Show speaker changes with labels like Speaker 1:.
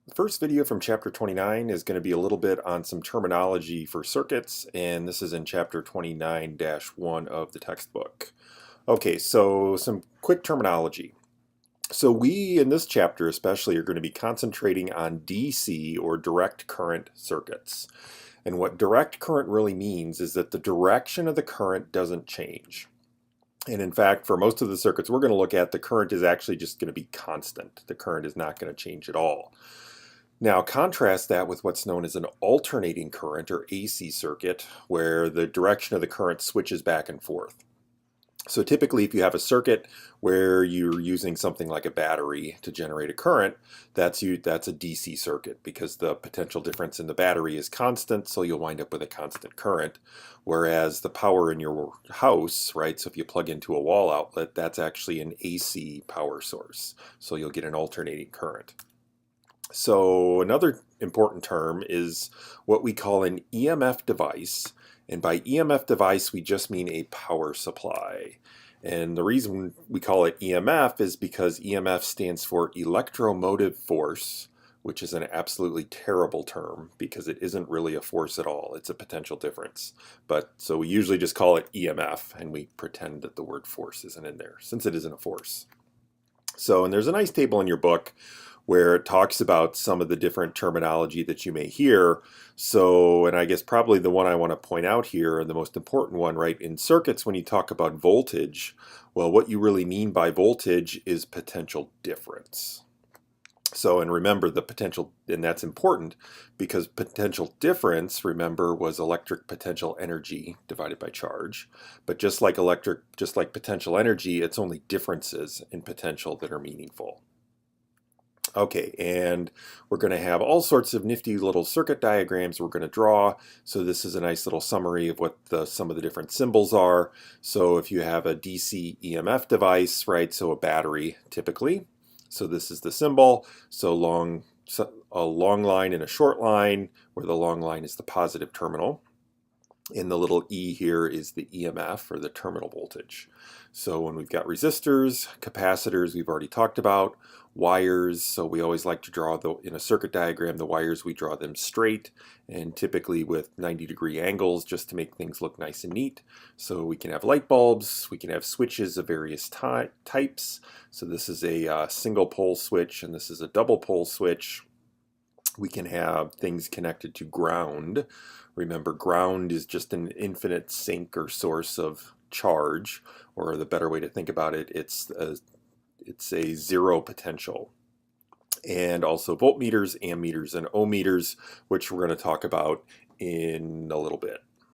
Speaker 1: The first video from chapter 29 is going to be a little bit on some terminology for circuits, and this is in chapter 29-1 of the textbook. Okay, so some quick terminology. So we, in this chapter especially, are going to be concentrating on DC, or direct current circuits. And what direct current really means is that the direction of the current doesn't change. And in fact, for most of the circuits we're going to look at, the current is actually just going to be constant. The current is not going to change at all. Now contrast that with what's known as an alternating current, or AC circuit, where the direction of the current switches back and forth. So typically if you have a circuit where you're using something like a battery to generate a current, that's a DC circuit, because the potential difference in the battery is constant, so you'll wind up with a constant current. Whereas the power in your house, right, so if you plug into a wall outlet, that's actually an AC power source, so you'll get an alternating current. So another important term is what we call an EMF device. And by EMF device, we just mean a power supply. And the reason we call it EMF is because EMF stands for electromotive force, which is an absolutely terrible term because it isn't really a force at all. It's a potential difference. So we usually just call it EMF, and we pretend that the word force isn't in there, since it isn't a force. So, and there's a nice table in your book where it talks about some of the different terminology that you may hear. So, and I guess probably the one I want to point out here, and the most important one, right, in circuits, when you talk about voltage, well, what you really mean by voltage is potential difference. So, and remember the potential, and that's important because potential difference, remember, was electric potential energy divided by charge. But just like potential energy, it's only differences in potential that are meaningful. Okay, and we're going to have all sorts of nifty little circuit diagrams we're going to draw. So this is a nice little summary of what some of the different symbols are. So if you have a DC EMF device, right, so a battery typically. So this is the symbol. So a long line and a short line, where the long line is the positive terminal. And the little E here is the EMF, or the terminal voltage. So when we've got resistors, capacitors, we've already talked about, wires, so we always like to draw, in a circuit diagram, the wires, we draw them straight and typically with 90-degree angles just to make things look nice and neat. So we can have light bulbs, we can have switches of various types. So this is a single pole switch, and this is a double pole switch. We can have things connected to ground. Remember, ground is just an infinite sink or source of charge, or the better way to think about it, it's a zero potential. And also voltmeters, ammeters, and ohm meters, which we're going to talk about in a little bit.